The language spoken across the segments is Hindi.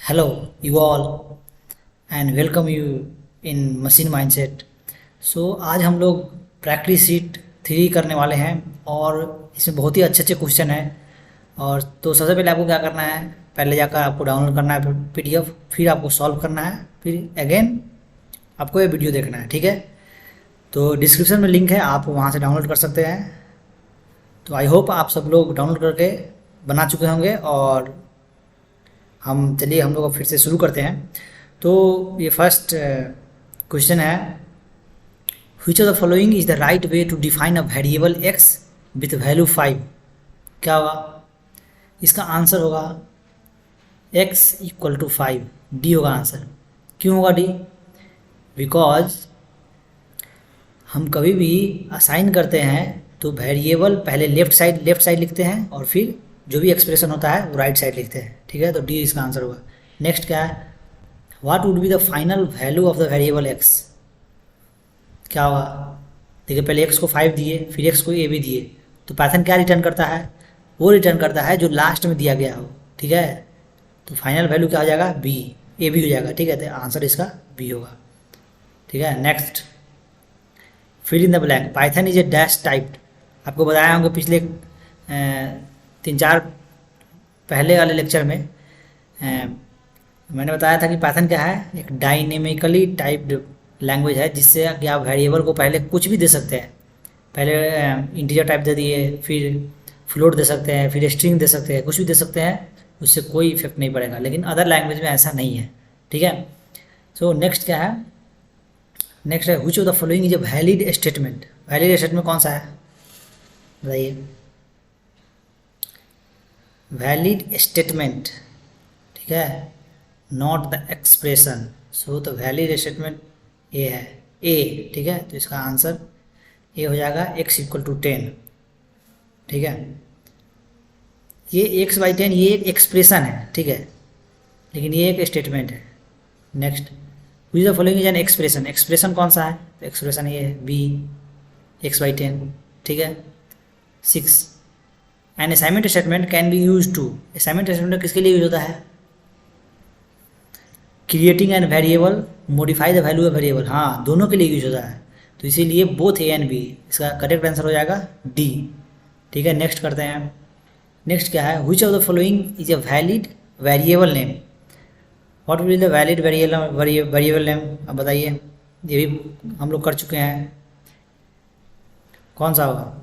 Hello, you all, and welcome you in Machine Mindset. आज हम लोग प्रैक्टिस शीट 3 करने वाले हैं और इसमें बहुत ही अच्छे अच्छे क्वेश्चन हैं। और तो सबसे पहले आपको क्या करना है, पहले जाकर आपको डाउनलोड करना है पीडीएफ, फिर आपको सॉल्व करना है, फिर अगेन आपको ये वीडियो देखना है। ठीक है, तो डिस्क्रिप्शन में लिंक है, आप वहाँ से डाउनलोड कर सकते हैं। तो आई होप आप सब लोग डाउनलोड करके बना चुके होंगे। और चलिए हम लोग फिर से शुरू करते हैं। तो ये फर्स्ट क्वेश्चन है, which of the following is the right way to define a variable X with value 5। क्या होगा इसका आंसर? होगा x इक्वल टू 5। डी होगा आंसर। क्यों होगा डी? बिकॉज हम कभी भी असाइन करते हैं तो वेरिएबल पहले लेफ्ट साइड लिखते हैं और फिर जो भी एक्सप्रेशन होता है वो राइट साइड लिखते हैं। ठीक है, तो डी इसका आंसर होगा। नेक्स्ट क्या है, what would be the final value of the variable x. क्या होगा? देखिए पहले एक्स को 5 दिए, फिर एक्स को ए भी दिए, तो पाइथन क्या रिटर्न करता है? वो रिटर्न करता है जो लास्ट में दिया गया हो। ठीक है, तो फाइनल वैल्यू क्या हो जाएगा? बी, ए भी हो जाएगा। ठीक है, तो आंसर इसका बी होगा। ठीक है, next, fill in the blank. Python is a dash typed. आपको बताया होंगे पिछले 3-4 पहले वाले लेक्चर में मैंने बताया था कि पाइथन क्या है, एक डायनेमिकली टाइप्ड लैंग्वेज है, जिससे कि आप वेरिएबल को पहले कुछ भी दे सकते हैं। पहले इंटीजर टाइप दे दिए, फिर फ्लोट दे सकते हैं, फिर स्ट्रिंग दे सकते हैं, कुछ भी दे सकते हैं, उससे कोई इफेक्ट नहीं पड़ेगा। लेकिन अदर लैंग्वेज में ऐसा नहीं है। ठीक है, सो नेक्स्ट क्या है, नेक्स्ट है which of the following is a valid statement. Valid statement कौन सा है बताइए? वैलिड स्टेटमेंट, ठीक है, नॉट द एक्सप्रेशन। सो तो वैलिड स्टेटमेंट ए है, ए। ठीक है, तो इसका आंसर ए हो जाएगा, x इक्वल टू 10। ठीक है, ये x/10 ये एक एक्सप्रेशन है। ठीक है, लेकिन ये एक स्टेटमेंट है। Next, which the following is an expression. Expression कौन सा है? तो एक्सप्रेशन ये है बी, x/10। ठीक है, 6, an assignment statement can be use to. Assignment statement किसके लिए यूज होता है? Creating an variable, modify the value of variable. हाँ, दोनों के लिए यूज होता है, तो इसीलिए बोथ ए एंड बी। इसका करेक्ट आंसर हो जाएगा डी। ठीक है, नेक्स्ट करते हैं। नेक्स्ट क्या है, which of the following is a valid variable name. What will the valid variable name? अब बताइए, ये भी हम लोग कर चुके हैं। कौन सा होगा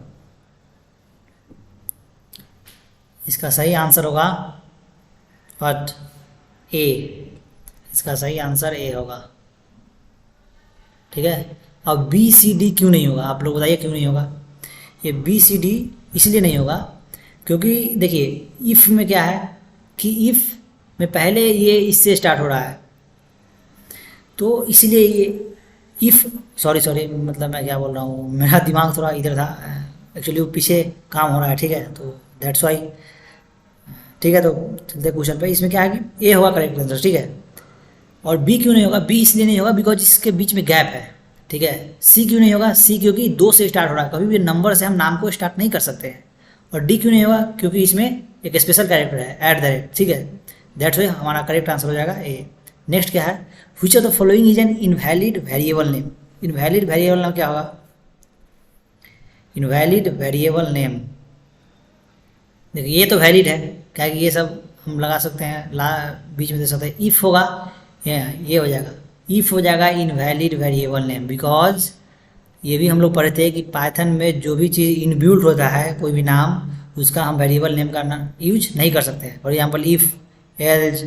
इसका सही आंसर? होगा बट ए। इसका सही आंसर ए होगा। ठीक है, अब बी सी डी क्यों नहीं होगा? आप लोग बताइए क्यों नहीं होगा? ये बी सी डी इसलिए नहीं होगा क्योंकि देखिए इफ़ में क्या है कि इफ़ में पहले ये इससे स्टार्ट हो रहा है, तो इसलिए ये इफ़, सॉरी मतलब मैं क्या बोल रहा हूँ, मेरा दिमाग थोड़ा इधर था, एक्चुअली वो पीछे काम हो रहा है। ठीक है, तो दैट्स वाई। ठीक है, तो चलते क्वेश्चन पे। इसमें क्या है कि ए होगा करेक्ट आंसर। ठीक है, और बी क्यों नहीं होगा? बी इसलिए नहीं होगा बिकॉज इसके बीच में गैप है। ठीक है, सी क्यों नहीं होगा? सी क्योंकि 2 से स्टार्ट हो रहा है, कभी भी नंबर से हम नाम को स्टार्ट नहीं कर सकते हैं। और डी क्यों नहीं होगा? क्योंकि इसमें एक स्पेशल कैरेक्टर है, एट द रेट। ठीक है, दैट्स वाई हमारा करेक्ट आंसर हो जाएगा ए। नेक्स्ट क्या है, which of the following is an invalid variable name. Invalid variable name क्या होगा? इनवैलिड वेरिएबल नेम, देखिए ये तो वैलिड है, क्या कि ये सब हम लगा सकते हैं, बीच में दे सकते हैं। इफ़ होगा, ये हो जाएगा, इफ़ हो जाएगा इनवैलिड वेरिएबल नेम। बिकॉज ये भी हम लोग पढ़े थे कि पाइथन में जो भी चीज़ इनबिल्ट होता है, कोई भी नाम, उसका हम वेरिएबल नेम का यूज नहीं कर सकते हैं। फॉर एग्जाम्पल इफ़, एल्स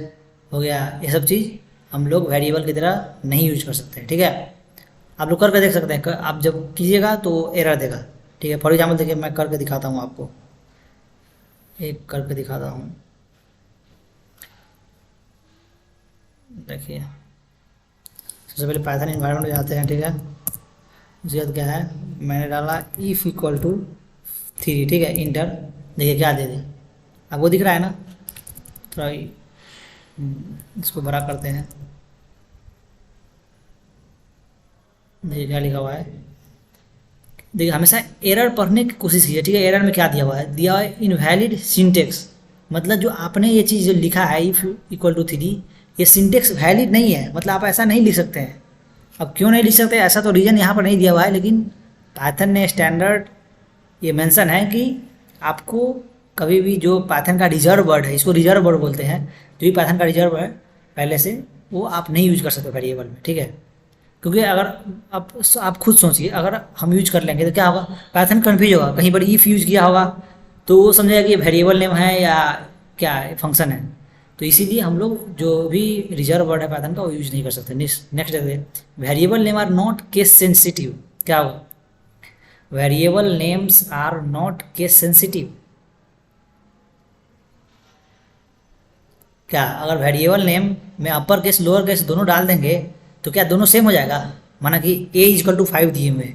हो गया, ये सब चीज़ हम लोग वेरिएबल की तरह नहीं यूज कर सकते हैं। ठीक है, आप लोग करके देख सकते हैं, आप जब कीजिएगा तो एरर देगा। ठीक है, फॉर एग्जाम्पल देखिए मैं करके दिखाता हूँ आपको, एक करके दिखाता हूँ। देखिए सबसे पहले पाइथन एनवायरनमेंट में जाते हैं। ठीक है, उसके बाद क्या है, मैंने डाला इफ़ इक्वल टू 3। ठीक है, इंटर। देखिए क्या दे दे, आपको दिख रहा है ना? थोड़ा इसको बड़ा करते हैं। देखिए क्या लिखा हुआ है। देखिए हमेशा एरर पढ़ने की कोशिश कीजिए। ठीक है, एरर में क्या दिया हुआ है? दिया हुआ है इनवैलिड सिंटेक्स। मतलब जो आपने ये चीज़ जो लिखा है इफ़ इक्वल टू 3, ये सिंटेक्स वैलिड नहीं है, मतलब आप ऐसा नहीं लिख सकते हैं। अब क्यों नहीं लिख सकते, ऐसा तो रीज़न यहाँ पर नहीं दिया हुआ है, लेकिन पाइथन ने स्टैंडर्ड ये मेंशन है कि आपको कभी भी जो पाइथन का रिजर्व वर्ड है, इसको रिजर्व वर्ड बोलते हैं, जो भी पाइथन का रिजर्व है पहले से, वो आप नहीं यूज कर सकते वेरिएबल में, ठीक है। क्योंकि अगर आप खुद सोचिए, अगर हम यूज कर लेंगे तो क्या होगा, पाइथन कन्फ्यूज होगा, कहीं पर इफ़ यूज किया होगा तो वो समझेगा कि ये वेरिएबल नेम है या क्या फंक्शन है। तो इसीलिए हम लोग जो भी रिजर्व वर्ड है पाइथन का वो यूज नहीं कर सकते। नेक्स्ट देखते हैं, variable name are not case sensitive. क्या होगा, variable names are not case sensitive. क्या अगर वेरिएबल नेम में अपर केस लोअर केस दोनों डाल देंगे तो क्या दोनों सेम हो जाएगा? माना कि ए इजकल टू 5 दिए हुए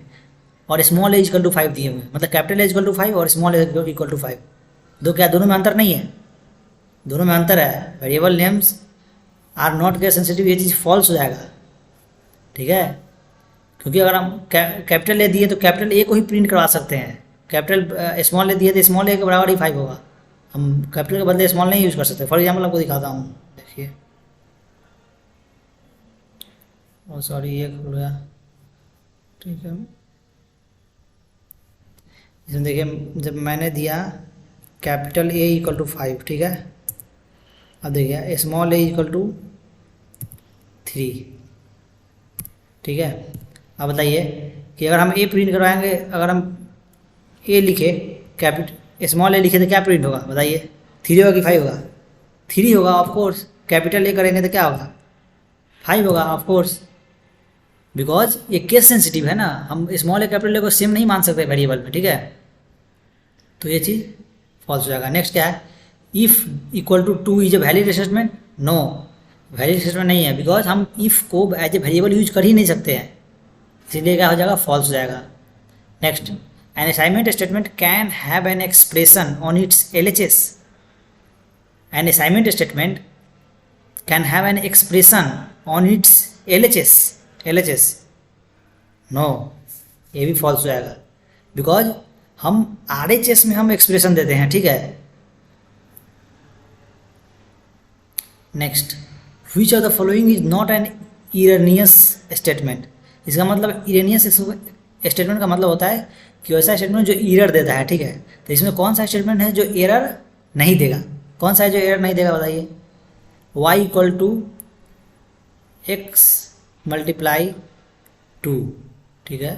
और स्मॉल ए इजकल टू 5 दिए हुए, मतलब कैपिटल ए इजकल टू 5 और स्मॉल ए इक्वल टू 5, दो क्या दोनों में अंतर नहीं है? दोनों में अंतर है। Variable names are not case sensitive, ये चीज़ फॉल्स हो जाएगा, ठीक है। क्योंकि अगर हम कैपिटल ए दिए तो कैपिटल ए को ही प्रिंट करवा सकते हैं, कैपिटल स्मॉल ए दिए तो स्मॉल ए के बराबर ही 5 होगा। हम कैपिटल के बदले स्मॉल नहीं यूज़ कर सकते। फॉर एग्जाम्पल आपको दिखाता हूँ, देखिए, और सॉरी ये खुल गया, ठीक है। इसमें देखिए जब मैंने दिया कैपिटल ए इक्वल टू 5, ठीक है, अब देखिए स्मॉल ए इक्वल टू 3, ठीक है। अब बताइए कि अगर हम ए प्रिंट करवाएंगे, अगर हम ए लिखे कैपिटल स्मॉल ए लिखे तो क्या प्रिंट होगा बताइए? 3 होगा कि 5 होगा? 3 होगा ऑफकोर्स। कैपिटल ए करेंगे तो क्या होगा? 5 होगा ऑफकोर्स, बिकॉज ये केस सेंसिटिव है ना, हम स्मॉल ए कैपिटल ए को सेम नहीं मान सकते वेरिएबल में, ठीक है। तो ये चीज़ फॉल्स हो जाएगा। नेक्स्ट क्या है, if equal to 2 is a valid statement? No, valid statement नहीं है, बिकॉज हम इफ़ को एज ए वेरिएबल यूज कर ही नहीं सकते हैं, इसीलिए क्या हो जाएगा, फॉल्स हो जाएगा। Next, an assignment statement can have an expression on its LHS। An assignment statement can have an expression on its LHS। No, ये भी फॉल्स हो जाएगा, बिकॉज हम RHS में हम एक्सप्रेशन देते हैं, ठीक है। Next, which of the following is not an Irenaeus statement. इसका मतलब इरेनियस स्टेटमेंट का मतलब होता है कि वैसा स्टेटमेंट जो एरर देता है, ठीक है। तो इसमें कौन सा स्टेटमेंट है जो एरर नहीं देगा? कौन सा है जो एरर नहीं देगा बताइए? y equal to x multiply 2, ठीक है,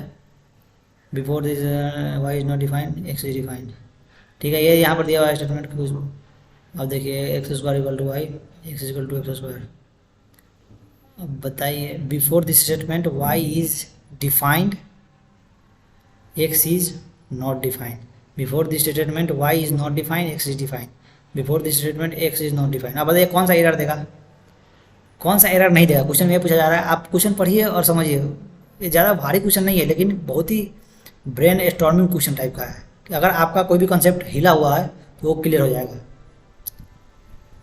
before this y is not defined, x is defined, ठीक है। ये यहाँ पर दिया हुआ है स्टेटमेंट कुछ। अब देखिए X square equal to Y, X equal to X square. अब बताइए, before this statement y is defined, x is not defined. Before this statement y is not defined, x is defined. Before this statement x is not defined. अब बताइए कौन सा एरर देगा, कौन सा एरर नहीं देगा? क्वेश्चन में ये पूछा जा रहा है, आप क्वेश्चन पढ़िए और समझिए। ये ज़्यादा भारी क्वेश्चन नहीं है, लेकिन बहुत ही ब्रेन स्टॉर्मिंग क्वेश्चन टाइप का है कि अगर आपका कोई भी कॉन्सेप्ट हिला हुआ है तो वो क्लियर हो जाएगा।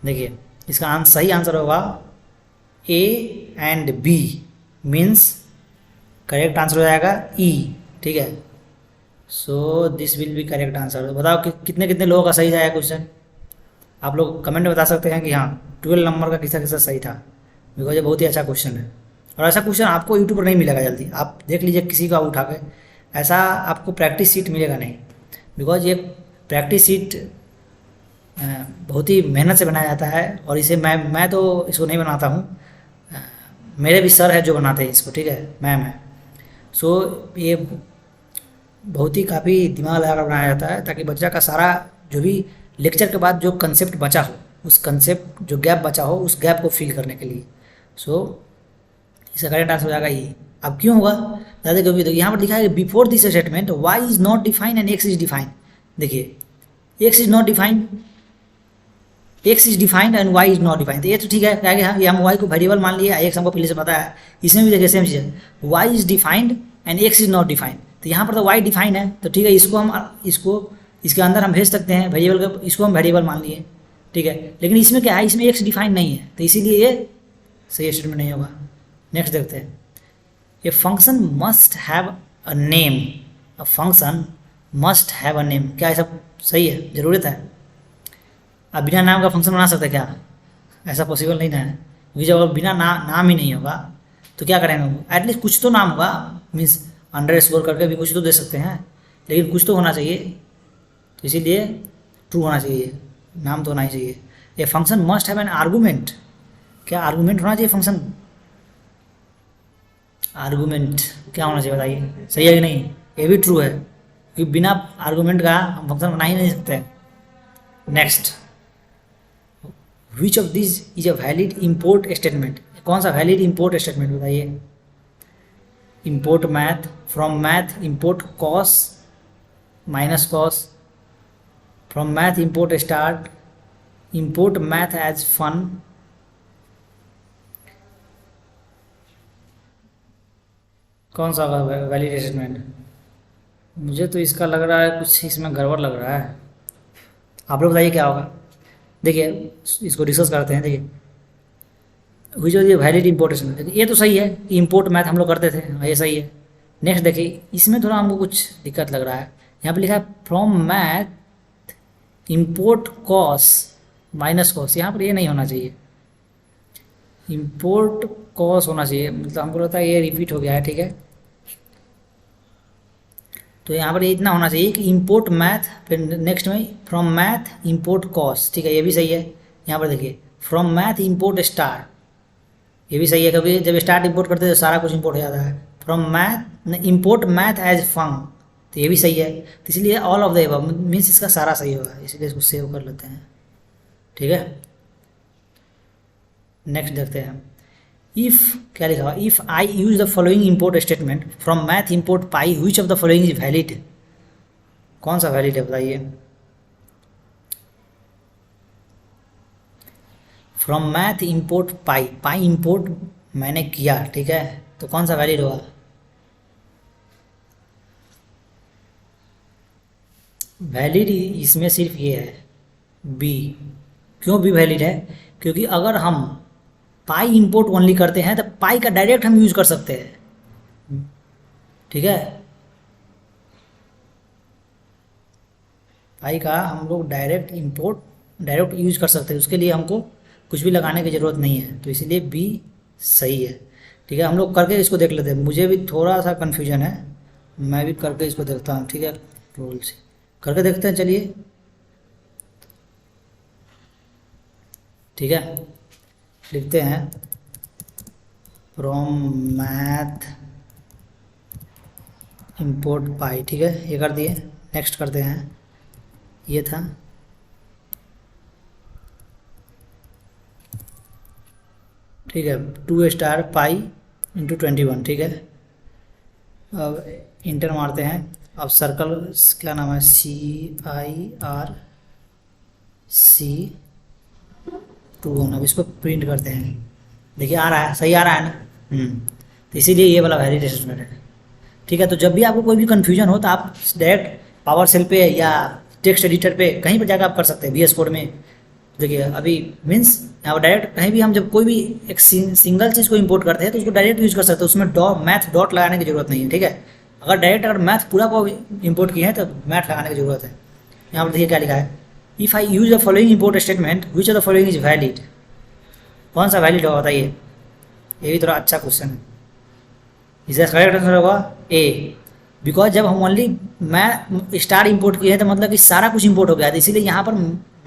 देखिए इसका सही आंसर होगा A and B, means correct answer हो जाएगा E, ठीक है। So this will be correct answer. बताओ कि कितने कितने लोगों का सही जाएगा क्वेश्चन? आप लोग कमेंट में बता सकते हैं कि हाँ 12 नंबर का किसा किसा सही था, बिकॉज ये बहुत ही अच्छा क्वेश्चन है। और ऐसा क्वेश्चन आपको यूट्यूब पर नहीं मिलेगा जल्दी। आप देख लीजिए किसी का उठा के, ऐसा आपको प्रैक्टिस सीट मिलेगा नहीं, बिकॉज ये प्रैक्टिस सीट बहुत ही मेहनत से बनाया जाता है। और इसे मैं तो इसको नहीं बनाता हूँ, मेरे भी सर है जो बनाते हैं इसको, ठीक है, मैम है। सो ये बहुत ही काफ़ी दिमाग लगा कर बनाया जाता है, ताकि बच्चा का सारा जो भी लेक्चर के बाद जो कंसेप्ट बचा हो, उस कंसेप्ट जो गैप बचा हो, उस गैप को फिल करने के लिए। सो इसका करेक्ट आंसर हो जाएगा ये। अब क्यों होगा ज़्यादा? क्योंकि देखिए यहाँ पर लिखा है before this statement y is not defined and x is defined. देखिए x is not defined, x is defined and y is not defined. तो ये तो ठीक है, क्या कि हाँ ये हम y को वेरिएबल मान लिया, x हमको पहले से पता है। इसमें भी देखिए सेम चीज़ है, y is defined and x is not defined. तो यहाँ पर तो y डिफाइंड है, तो ठीक है, इसको इसके अंदर हम भेज सकते हैं वेरिएबल का, इसको हम वेरिएबल मान लिए, ठीक है। लेकिन इसमें क्या है, इसमें x डिफाइंड नहीं है, तो इसीलिए ये सही स्टेटमेंट नहीं होगा। नेक्स्ट देखते हैं, a function must have a name. A function must have a name, क्या ऐसा सही है, ज़रूरत है? अब बिना नाम का फंक्शन बना सकते क्या? ऐसा पॉसिबल नहीं ना है। क्योंकि जब अगर बिना नाम ही नहीं होगा तो क्या करेंगे, एटलीस्ट कुछ तो नाम होगा, मीन्स अंडर स्कोर करके भी कुछ तो दे सकते हैं, लेकिन कुछ तो होना चाहिए, तो इसीलिए ट्रू होना चाहिए, नाम तो होना ही चाहिए। ये function must have an argument, क्या आर्गूमेंट होना चाहिए फंक्शन, आर्गूमेंट क्या होना चाहिए बताइए, सही है कि नहीं, ये भी ट्रू है, क्योंकि बिना आर्गूमेंट का हम फंक्शन बना ही नहीं सकते। Next, which of this is a valid import statement, कौन सा वैलिड इंपोर्ट स्टेटमेंट बताइए। Import math, from math import cos minus cos, from math import start, import math as fun, कौन सा वैलिड स्टेटमेंट, मुझे तो इसका लग रहा है कुछ इसमें गड़बड़ लग रहा है, आप लोग बताइए क्या होगा। देखिए इसको डिस्कस करते हैं। देखिए हुई जो ये वैलिड इंपोर्टेशन, देखिए ये तो सही है, इंपोर्ट मैथ हम लोग करते थे, हाँ ये सही है। नेक्स्ट देखिए इसमें थोड़ा हमको कुछ दिक्कत लग रहा है, यहाँ पे लिखा है from math import cos minus cos, यहाँ पर ये नहीं होना चाहिए, इंपोर्ट कॉस होना चाहिए, मतलब हमको लगता है ये रिपीट हो गया है, ठीक है। तो यहाँ पर इतना होना चाहिए कि इंपोर्ट मैथ, फिर नेक्स्ट में फ्रॉम मैथ इंपोर्ट कॉस, ठीक है ये भी सही है। यहाँ पर देखिए फ्रॉम मैथ इंपोर्ट स्टार, ये भी सही है, क्योंकि जब स्टार्ट इंपोर्ट करते हैं तो सारा कुछ इंपोर्ट हो जाता है। From math import math as फंग, तो ये भी सही है, तो इसलिए all of the above means इसका सारा सही होगा, इसलिए इसको सेव कर लेते हैं, ठीक है। नेक्स्ट देखते हैं, इफ़ क्या लिखा हुआ, if I use the following import statement from math import pi, which of the following is valid, कौन सा वैलिड है बताइए। From math import pi, pi import मैंने किया, ठीक है, तो कौन सा वैलिड होगा, वैलिड इसमें सिर्फ ये है बी। क्यों बी वैलिड है, क्योंकि अगर हम पाई इंपोर्ट ओनली करते हैं तो पाई का डायरेक्ट हम यूज कर सकते हैं, ठीक है, पाई का हम लोग डायरेक्ट इंपोर्ट डायरेक्ट यूज कर सकते हैं, उसके लिए हमको कुछ भी लगाने की ज़रूरत नहीं है, तो इसीलिए बी सही है, ठीक है। हम लोग करके इसको देख लेते हैं, मुझे भी थोड़ा सा कन्फ्यूजन है, मैं भी करके इसको देखता हूँ, ठीक है, रोल से करके देखते हैं, चलिए ठीक है। लिखते हैं फ्रॉम मैथ इंपोर्ट पाई, ठीक है, ये कर दिए। नेक्स्ट करते हैं, ये था, ठीक है, 2 स्टार पाई इंटू 21, ठीक है। अब इंटर मारते हैं, अब सर्कल क्या नाम है, CIRC2, अब इसको प्रिंट करते हैं, देखिए आ रहा है, सही आ रहा है ना, तो इसीलिए ये वाला वैलिड स्टेटमेंट है, ठीक है। तो जब भी आपको कोई भी कन्फ्यूजन हो तो आप डायरेक्ट पावर सेल पे या टेक्स्ट एडिटर पे कहीं पर जाकर आप कर सकते हैं, VS कोड में। देखिए अभी मीन्स यहाँ पर डायरेक्ट कहीं भी हम जब कोई भी एक सिंगल चीज़ को इंपोर्ट करते हैं तो उसको डायरेक्ट यूज कर सकते हैं, उसमें मैथ डॉट लगाने की जरूरत नहीं है, ठीक है। अगर मैथ पूरा को इंपोर्ट किए हैं तो मैथ लगाने की जरूरत है। यहाँ पर देखिए क्या लिखा है, if I use the following import statement which of the following is valid, कौन सा वैलिड होगा बताइए, ये भी थोड़ा अच्छा क्वेश्चन है। इसका करेक्ट आंसर होगा ए, बिकॉज जब हम ओनली मैं स्टार इंपोर्ट किए हैं तो मतलब कि सारा कुछ इंपोर्ट हो गया था, इसीलिए यहाँ पर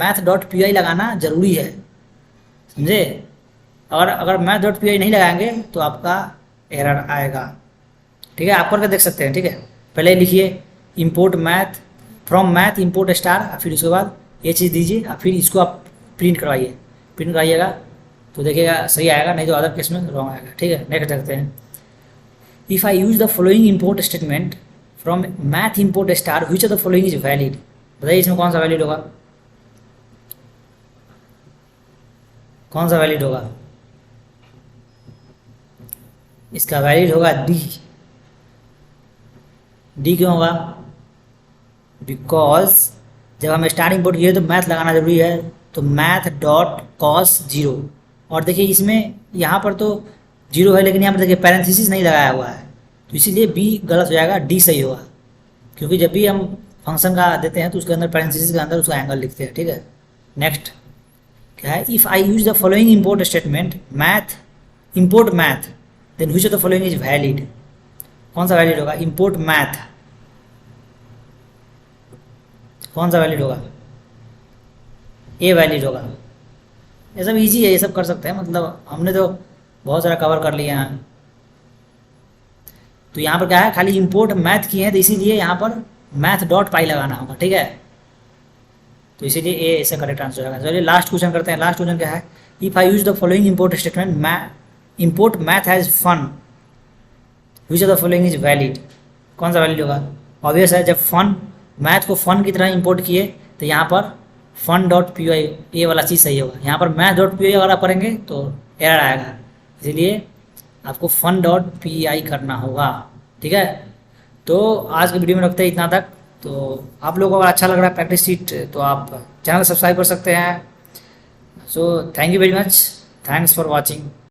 math.py लगाना जरूरी है, समझे। अगर math.py नहीं लगाएंगे तो आपका एरर आएगा, ठीक है, आप करके देख सकते हैं, ठीक है। पहले लिखिए import math, from math import star, फिर उसके बाद ये चीज़ दीजिए, फिर इसको आप प्रिंट कराइएगा तो देखिएगा सही आएगा, नहीं तो अदर केस में रॉन्ग आएगा, ठीक है। नेक्स्ट देखते हैं, if I use the following import statement from math import star which of the following is valid, बताइए इसमें कौन सा वैलिड होगा, कौन सा वैलिड होगा, इसका वैलिड होगा डी क्यों होगा, बिकॉज जब हम स्टार इंपोर्ट किए तो मैथ लगाना जरूरी है, तो मैथ डॉट कॉस 0, और देखिए इसमें यहाँ पर तो 0 है लेकिन यहाँ पर देखिए पैरेंथेसिस नहीं लगाया हुआ है, तो इसीलिए बी गलत हो जाएगा, डी सही होगा, क्योंकि जब भी हम फंक्शन का देते हैं तो उसके अंदर पैरेंथेसिस के अंदर उसका एंगल लिखते हैं, ठीक है। नेक्स्ट क्या है, if I use the following import statement math, import math, then which of the following is valid. कौन सा वैलिड होगा, इम्पोर्ट मैथ, कौन सा वैलिड होगा, ए वैलिड होगा। ये सब इजी है, ये सब कर सकते हैं, मतलब हमने तो बहुत सारा कवर कर लिया है। तो यहाँ पर क्या है, खाली इंपोर्ट मैथ की है, तो इसीलिए यहाँ पर मैथ डॉट पाई लगाना होगा, ठीक है। तो इसीलिए ए ऐसे करेक्ट आंसर होगा। चलिए लास्ट क्वेश्चन करते हैं। लास्ट क्वेश्चन क्या है, if I use the following import statement import math has fun, which of the following is valid. कौन सा वैलिड होगा, ऑब्वियस है, जब फन मैथ को फन की तरह इंपोर्ट किए तो यहाँ पर फन डॉट पी आई ये वाला चीज़ सही होगा। यहाँ पर मैथ डॉट पी आई अगर आप करेंगे तो एरर आएगा, इसीलिए आपको फन डॉट पी आई करना होगा, ठीक है। तो आज के वीडियो में रखते हैं इतना तक। तो आप लोगों को अगर अच्छा लग रहा है प्रैक्टिस शीट तो आप चैनल सब्सक्राइब कर सकते हैं। So thank you very much, thanks for watching.